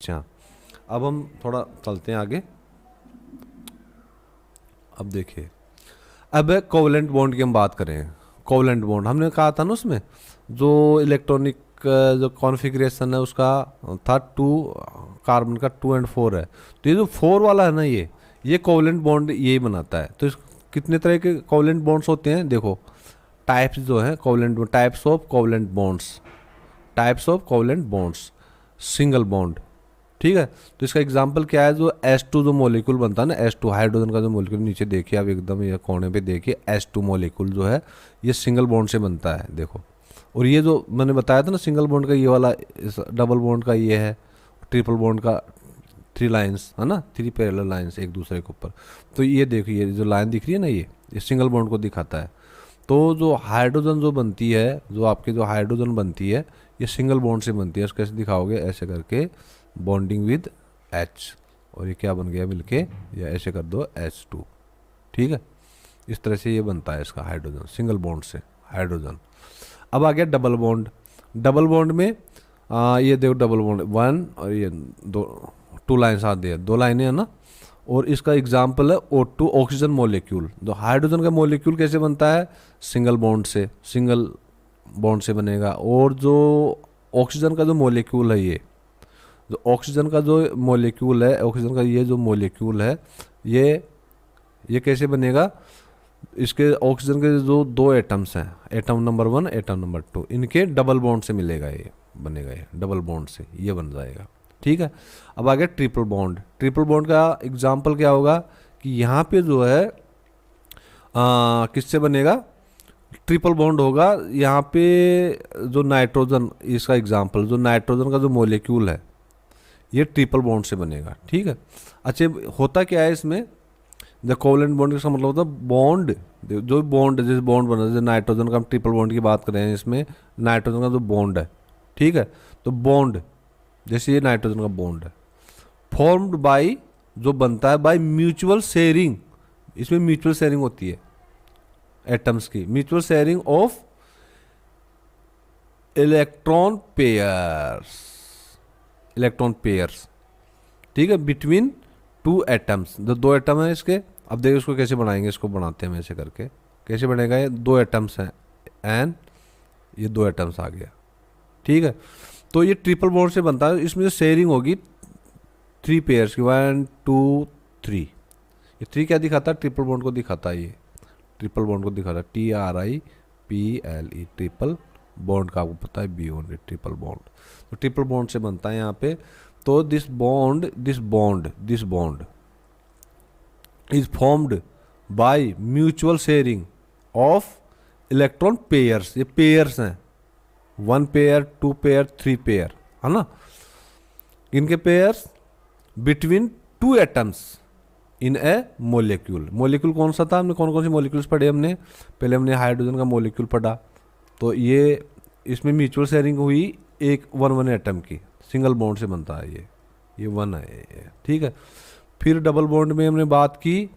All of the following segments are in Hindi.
अच्छा, अब हम थोड़ा चलते हैं आगे। अब देखिए, अब कोवलेंट बॉन्ड की हम बात करें। कोवलेंट बॉन्ड हमने कहा था ना, उसमें जो इलेक्ट्रॉनिक जो कॉन्फ़िगरेशन है उसका था टू, कार्बन का 2 और 4 है। तो ये जो 4 वाला है ना, ये कोवलेंट बॉन्ड यही बनाता है। तो इस कितने तरह के कोवलेंट बॉन्ड्स होते हैं देखो, टाइप्स जो है covalent, types of covalent bonds, types of covalent bonds, single bond, ठीक है। तो इसका एग्जांपल क्या है, जो H2 जो मॉलिक्यूल बनता है ना, H2 हाइड्रोजन का जो मॉलिक्यूल, नीचे देखिए आप एकदम ये कोने पे देखिए, H2 मॉलिक्यूल जो है ये सिंगल बॉन्ड से बनता है देखो। और ये जो मैंने बताया था ना सिंगल बॉन्ड का ये वाला, इस डबल बॉन्ड का ये है, ट्रिपल बॉन्ड का 3 लाइंस है ना, 3 पैरेलल लाइंस एक दूसरे के ऊपर। तो ये देखिए जो लाइन दिख रही है ना, ये सिंगल बॉन्ड को दिखाता है। तो जो हाइड्रोजन जो बनती है, जो आपकी जो हाइड्रोजन बनती है, ये सिंगल बॉन्ड से बनती है। इसको कैसे दिखाओगे, ऐसे करके बॉन्डिंग विद H, और ये क्या बन गया मिलके, या ऐसे कर दो H2, ठीक है। इस तरह से ये बनता है इसका हाइड्रोजन, सिंगल बॉन्ड से हाइड्रोजन। अब आ गया डबल बॉन्ड। डबल बॉन्ड में ये देखो डबल बॉन्ड 1 और ये 2 लाइन्स आती है, 2 लाइनें है ना। और इसका एग्जाम्पल है O2 ऑक्सीजन मॉलिक्यूल। जो हाइड्रोजन का मॉलिक्यूल कैसे बनता है, सिंगल बॉन्ड से, सिंगल बॉन्ड से बनेगा। और जो ऑक्सीजन का जो मॉलिक्यूल है, ये जो ऑक्सीजन का जो मॉलिक्यूल है, ऑक्सीजन का ये जो मॉलिक्यूल है, ये कैसे बनेगा, इसके ऑक्सीजन के जो 2 एटम्स हैं, एटम नंबर 1 एटम नंबर 2, इनके डबल बॉन्ड से मिलेगा, ये बनेगा, ये डबल बॉन्ड से ये बन जाएगा, ठीक है। अब आ गया ट्रिपल बॉन्ड। ट्रिपल बॉन्ड का एग्जाम्पल क्या होगा कि यहाँ पे जो है किससे बनेगा, ट्रिपल बॉन्ड होगा यहाँ पे। जो नाइट्रोजन, इसका एग्जाम्पल जो नाइट्रोजन का जो मॉलिक्यूल है, ये ट्रिपल बॉन्ड से बनेगा, ठीक है। अच्छा, होता क्या है इसमें, द कोवलेंट बॉन्ड का मतलब होता है बॉन्ड, जो बॉन्ड जैसे बॉन्ड बना, जैसे नाइट्रोजन का हम ट्रिपल बॉन्ड की बात कर रहे हैं, इसमें नाइट्रोजन का जो बॉन्ड है, ठीक है। तो बॉन्ड जैसे ये नाइट्रोजन का बॉन्ड है, फॉर्म्ड बाय, जो बनता है बाय म्यूचुअल शेयरिंग, इसमें म्यूचुअल शेयरिंग होती है एटम्स की, mutual sharing of electron pairs, electron pairs, ठीक है, बिटवीन 2 एटम्स। जो 2 एटम है इसके, अब देखिए इसको कैसे बनाएंगे, इसको बनाते हैं हम ऐसे करके, कैसे बनेगा, ये 2 एटम्स हैं एन, ये 2 एटम्स आ गया, ठीक है। तो ये ट्रिपल बॉन्ड से बनता है, इसमें जो शेयरिंग होगी 3 पेयर्स की, 1 2 3। ये 3 क्या दिखाता है, ट्रिपल बॉन्ड को दिखाता है, ये ट्रिपल बॉन्ड को दिखाता है, TRIPLE, ट्रिपल बॉन्ड का आपको पता है B ओनली, ट्रिपल बॉन्ड। तो ट्रिपल बॉन्ड से बनता है यहाँ पे। तो this bond is formed by mutual sharing of electron pairs. ये पेयर्स हैं, 1 पेयर, 2 पेयर, 3 पेयर, है ना। इनके pairs between 2 atoms in A molecule. Molecule कौन सा था, हमने कौन कौन सी मोलिक्यूल्स पढ़े, हमने पहले हमने हाइड्रोजन का मोलिक्यूल पढ़ा। तो ये इसमें म्यूचुअल शेयरिंग हुई एक 1 एटम की, सिंगल बॉन्ड से बनता है ये 1 है ये, ठीक है। फिर डबल बॉन्ड में हमने बात की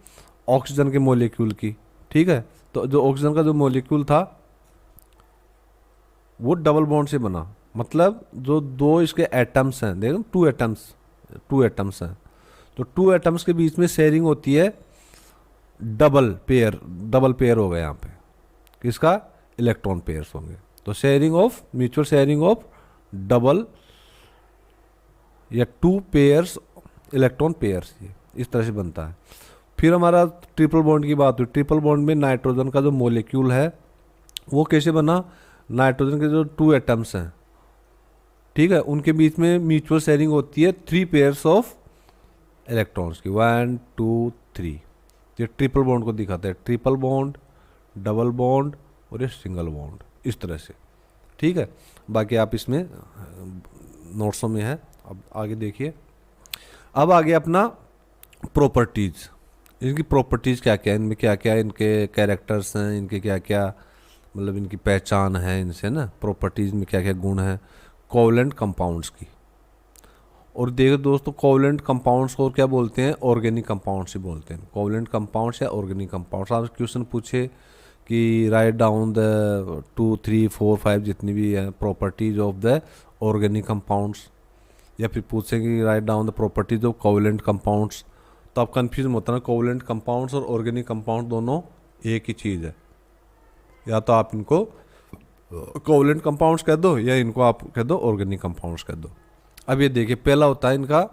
ऑक्सीजन के मॉलिक्यूल की, ठीक है। तो जो ऑक्सीजन का जो मॉलिक्यूल था वो डबल बॉन्ड से बना, मतलब जो 2 इसके एटम्स हैं, देखो 2 एटम्स हैं, तो 2 एटम्स के बीच में शेयरिंग होती है, डबल पेयर होगा यहाँ पे, किसका, इलेक्ट्रॉन पेयर्स होंगे। तो sharing of, mutual sharing of double या 2 पेयर्स इलेक्ट्रॉन पेयर्स, ये इस तरह से बनता है। फिर हमारा ट्रिपल बॉन्ड की बात हुई। ट्रिपल बॉन्ड में नाइट्रोजन का जो मॉलिक्यूल है वो कैसे बना, नाइट्रोजन के जो 2 एटम्स हैं, ठीक है, उनके बीच में म्यूचुअल शेयरिंग होती है 3 पेयर्स ऑफ इलेक्ट्रॉन्स की, 1 2 3। ये ट्रिपल बॉन्ड को दिखाता है, ट्रिपल बॉन्ड, डबल बॉन्ड और ये सिंगल बॉन्ड, इस तरह से, ठीक है। बाकी आप इसमें नोट्सों में है। अब आगे देखिए, अब आगे अपना प्रॉपर्टीज, इनकी प्रॉपर्टीज क्या क्या है, इनमें क्या क्या इनके कैरेक्टर्स हैं, इनके क्या क्या मतलब इनकी पहचान है इनसे ना, प्रॉपर्टीज में क्या क्या गुण है कोवलेंट कंपाउंड्स की। और देखो दोस्तों, कोवलेंट कंपाउंड्स को क्या बोलते हैं, ऑर्गेनिक कंपाउंड्स ही बोलते हैं, कोवलेंट कंपाउंड्स या ऑर्गेनिक कंपाउंड्स। आप क्वेश्चन पूछे कि राइट डाउन द 2 3 4 5 जितनी भी है properties of the organic compounds, या फिर पूछेंगे write down the properties of covalent compounds, तो आप कंफ्यूज होता है ना, कोवैलेंट कंपाउंड्स और ऑर्गेनिक कंपाउंड दोनों एक ही चीज़ है। या तो आप इनको कोवैलेंट कंपाउंड्स कह दो या इनको आप कह दो ऑर्गेनिक कंपाउंड्स कह दो। अब ये देखिए पहला होता है इनका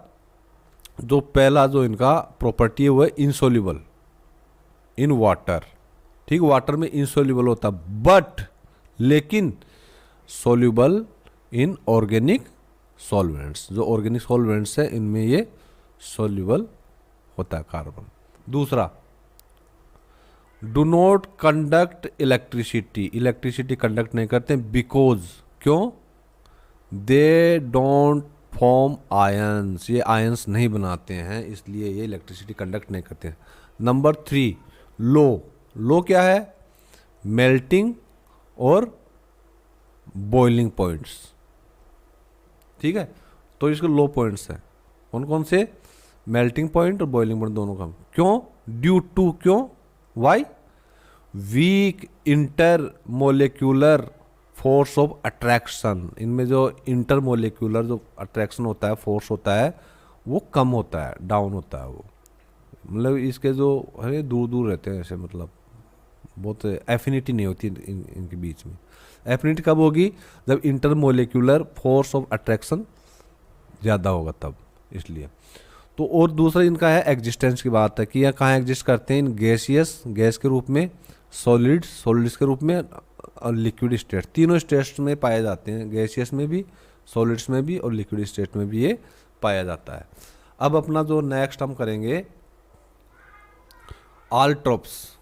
जो इनका प्रॉपर्टी है वो है इंसोल्यूबल इन वाटर। ठीक, वाटर में इंसोल्यूबल होता है बट लेकिन सोल्यूबल इन ऑर्गेनिक सॉल्वेंट्स। जो ऑर्गेनिक सॉल्वेंट्स है इनमें ये सोल्यूबल होता है कार्बन। दूसरा, do not conduct electricity, electricity conduct नहीं करते बिकॉज, क्यों, दे डोंट फॉर्म आयंस, ये आयंस नहीं बनाते हैं इसलिए ये इलेक्ट्रिसिटी कंडक्ट नहीं करते हैं। नंबर 3, लो क्या है, मेल्टिंग और बॉइलिंग पॉइंट्स। ठीक है, तो इसके लो पॉइंट्स हैं कौन कौन से, मेल्टिंग पॉइंट और बॉइलिंग पॉइंट दोनों का। क्यों, ड्यू टू, क्यों, why, weak intermolecular force of attraction, इनमें जो इंटर मोलिक्यूलर जो अट्रैक्शन होता है, फोर्स होता है, वो कम होता है, डाउन होता है वो, मतलब इसके जो है दूर दूर रहते हैं ऐसे, मतलब बहुत एफिनिटी नहीं होती इनके बीच में। एफिनिटी कब होगी, जब inter molecular force of attraction ज़्यादा होगा तब, इसलिए। तो और दूसरा इनका है एग्जिस्टेंस की बात है कि यह कहाँ एग्जिस्ट करते हैं, इन गैसियस, गैस के रूप में, सॉलिड्स के रूप में और लिक्विड स्टेट, तीनों स्टेट्स में पाए जाते हैं, गैसियस में भी, सॉलिड्स में भी और लिक्विड स्टेट में भी ये पाया जाता है। अब अपना जो नेक्स्ट हम करेंगे आल्ट्रोप्स।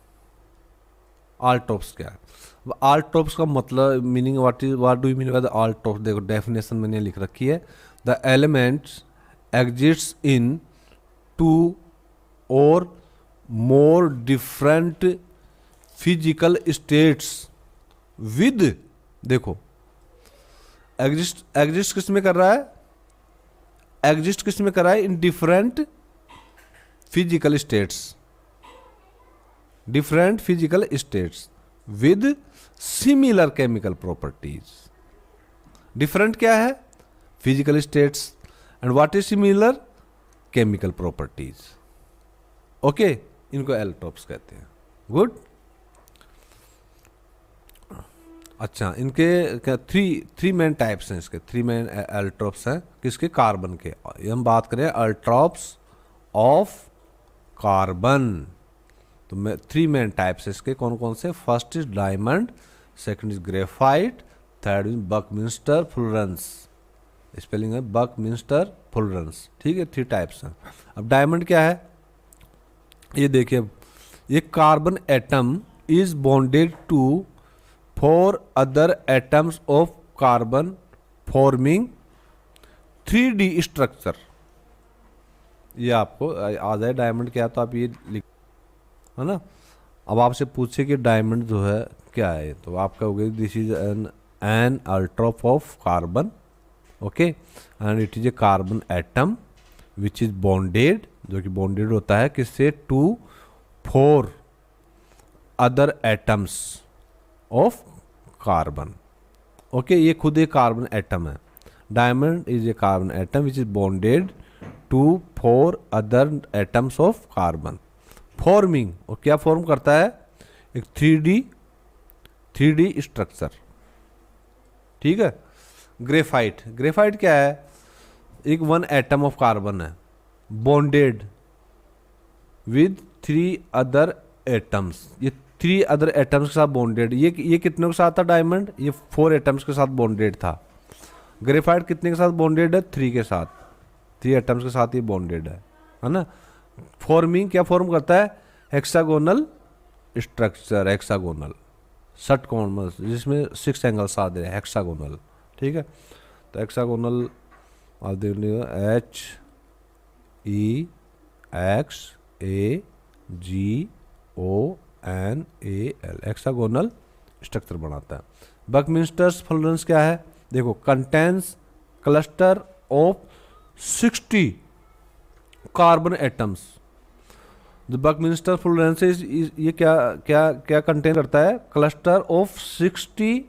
आल्ट्रोप्स क्या है, आल्ट्रोप्स का मतलब meaning what do you mean by the allotropes, देखो डेफिनेशन मैंने लिख रखी है, द एलिमेंट्स एग्जिस्ट इन 2 और more different physical states with, देखो एग्जिस्ट किस में कर रहा है, एग्जिस्ट किस में कर रहा है, in different physical states, different physical states with similar chemical properties. Different क्या है, physical states, and what is similar, chemical properties. Okay, इनको एल्ट्रोप्स कहते हैं। गुड। अच्छा, इनके क्या थ्री मेन टाइप्स हैं, इसके 3 मेन एल्ट्रोप्स हैं, किसके, कार्बन के। ये हम बात करें अल्ट्रोप्स ऑफ कार्बन, तो 3 मेन टाइप्स है इसके, कौन कौन से, first is diamond, second is graphite, third is buckminsterfullerenes, spelling है बकमिंस्टर फुलरेंस। ठीक है, 3 टाइप्स हैं। अब डायमंड क्या है, ये देखिए, ये carbon atom is bonded to 4 other atoms of carbon forming 3D structure. ये आपको आ जाए डायमंड क्या, तो आप ये लिख, है ना। अब आपसे पूछे कि डायमंड जो है क्या है, तो आप कहोगे this is an allotrope of carbon, okay, and it is a carbon atom which is bonded, जो कि बॉन्डेड होता है किससे, 2 4 other atoms of carbon. Okay, ये खुद एक कार्बन एटम है। Diamond is a carbon atom which is bonded to 4 other atoms of carbon forming, और क्या फॉर्म करता है, एक 3D स्ट्रक्चर। ठीक है। ग्रेफाइट क्या है, एक 1 एटम ऑफ कार्बन है, बॉन्डेड विद 3 अदर एटम्स, ये 3 अदर एटम्स के साथ बॉन्डेड। ये कितने के साथ था डायमंड, ये 4 एटम्स के साथ बॉन्डेड था। ग्रेफाइट कितने के साथ बॉन्डेड है, 3 के साथ, 3 एटम्स के साथ ये बॉन्डेड है ना। फॉर्मिंग क्या फॉर्म करता है, हेक्सागोनल स्ट्रक्चर, हेक्सागोनल षटकोण, जिसमें 6 एंगल्स आ रहे हैं, हेक्सागोनल। ठीक है, तो हेक्सागोनल आप देख लीजिए, HEXAGONAL, हेक्सागोनल स्ट्रक्चर बनाता है। बकमिंस्टर्स फुलरेंस क्या है, देखो, contains cluster of 60 carbon atoms. The buckminsterfullerenes ये क्या कंटेन करता है, cluster of 60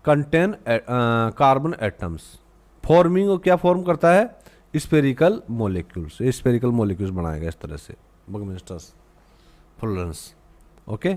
contain carbon atoms forming, और क्या फॉर्म करता है, स्पेरिकल मॉलिक्यूल्स, ये स्पेरिकल मॉलिक्यूल्स बनाएगा इस तरह से बकमिस्टर्स फ्लोरेंस। ओके।